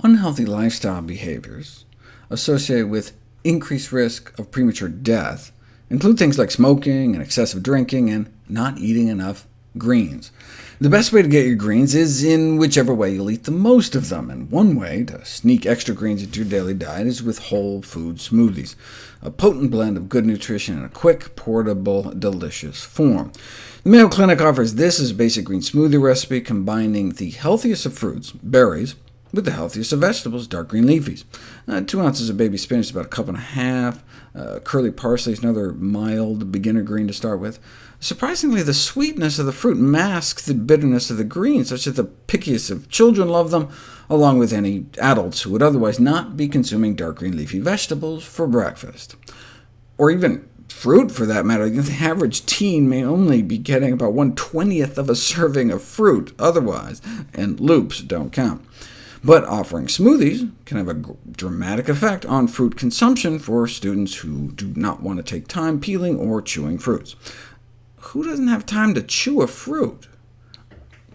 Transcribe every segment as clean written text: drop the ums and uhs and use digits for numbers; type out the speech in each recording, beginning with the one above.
unhealthy lifestyle behaviors associated with increased risk of premature death include things like smoking and excessive drinking and not eating enough greens. The best way to get your greens is in whichever way you'll eat the most of them, and one way to sneak extra greens into your daily diet is with whole food smoothies, a potent blend of good nutrition in a quick, portable, delicious form. The Mayo Clinic offers this as a basic green smoothie recipe, combining the healthiest of fruits, berries, with the healthiest of vegetables, dark green leafies. 2 ounces of baby spinach is about a cup and a half. Curly parsley is another mild beginner green to start with. Surprisingly, the sweetness of the fruit masks the bitterness of the greens, such that the pickiest of children love them, along with any adults who would otherwise not be consuming dark green leafy vegetables for breakfast. Or even fruit, for that matter. The average teen may only be getting about 1/20th of a serving of fruit otherwise, and loops don't count. But offering smoothies can have a dramatic effect on fruit consumption for students who do not want to take time peeling or chewing fruits. Who doesn't have time to chew a fruit?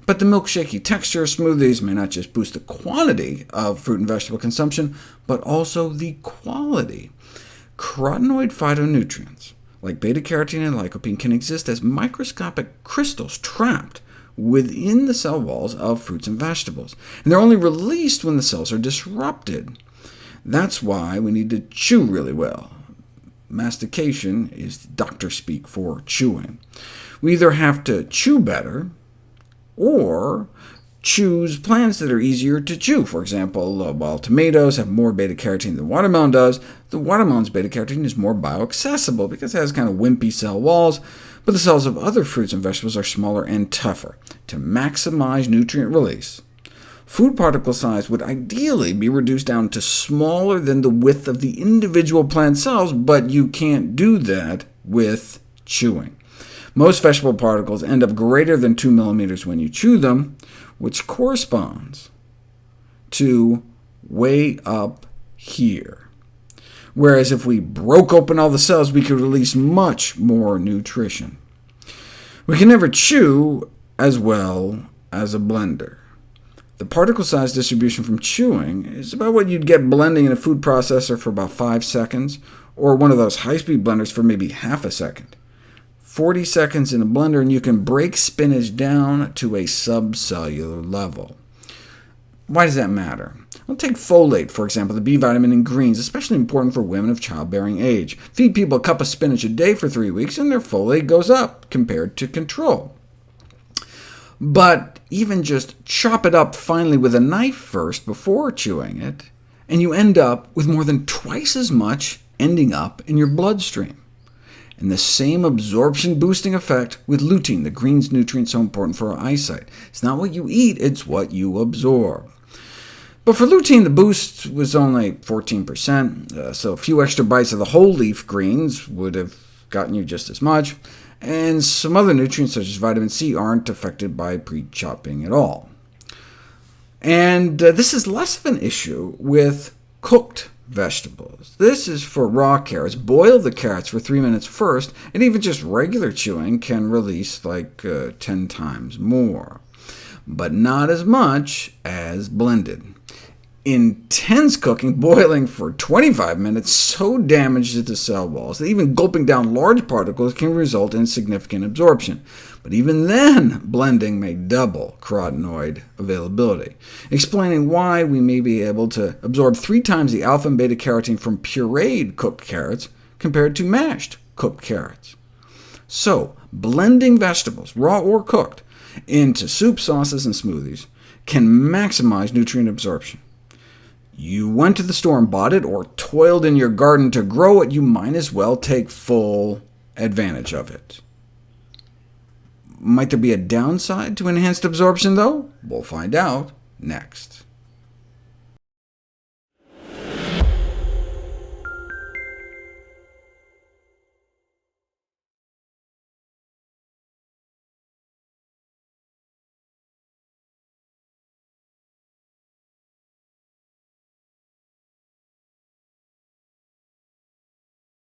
But the milkshakey texture of smoothies may not just boost the quantity of fruit and vegetable consumption, but also the quality. Carotenoid phytonutrients, like beta-carotene and lycopene, can exist as microscopic crystals trapped within the cell walls of fruits and vegetables, and they're only released when the cells are disrupted. That's why we need to chew really well. Mastication is doctor speak for chewing. We either have to chew better, or choose plants that are easier to chew. For example, while tomatoes have more beta-carotene than watermelon does, the watermelon's beta-carotene is more bioaccessible because it has kind of wimpy cell walls, but the cells of other fruits and vegetables are smaller and tougher. To maximize nutrient release, food particle size would ideally be reduced down to smaller than the width of the individual plant cells, but you can't do that with chewing. Most vegetable particles end up greater than 2 millimeters when you chew them, which corresponds to way up here. Whereas if we broke open all the cells, we could release much more nutrition. We can never chew as well as a blender. The particle size distribution from chewing is about what you'd get blending in a food processor for about 5 seconds, or one of those high-speed blenders for maybe half a second. 40 seconds in a blender, and you can break spinach down to a subcellular level. Why does that matter? Well, take folate, for example, the B vitamin in greens, especially important for women of childbearing age. Feed people a cup of spinach a day for 3 weeks, and their folate goes up compared to control. But even just chop it up finely with a knife first before chewing it, and you end up with more than twice as much ending up in your bloodstream. And the same absorption-boosting effect with lutein, the green's nutrient so important for our eyesight. It's not what you eat, it's what you absorb. But for lutein, the boost was only 14%, so a few extra bites of the whole leaf greens would have gotten you just as much, and some other nutrients, such as vitamin C, aren't affected by pre-chopping at all. And this is less of an issue with cooked vegetables. This is for raw carrots. Boil the carrots for 3 minutes first, and even just regular chewing can release like 10 times more, but not as much as blended. Intense cooking, boiling for 25 minutes, so damages the cell walls that even gulping down large particles can result in significant absorption. But even then, blending may double carotenoid availability, explaining why we may be able to absorb 3 times the alpha and beta-carotene from pureed cooked carrots compared to mashed cooked carrots. So, blending vegetables, raw or cooked, into soup, sauces, and smoothies can maximize nutrient absorption. You went to the store and bought it, or toiled in your garden to grow it, you might as well take full advantage of it. Might there be a downside to enhanced absorption, though? We'll find out next.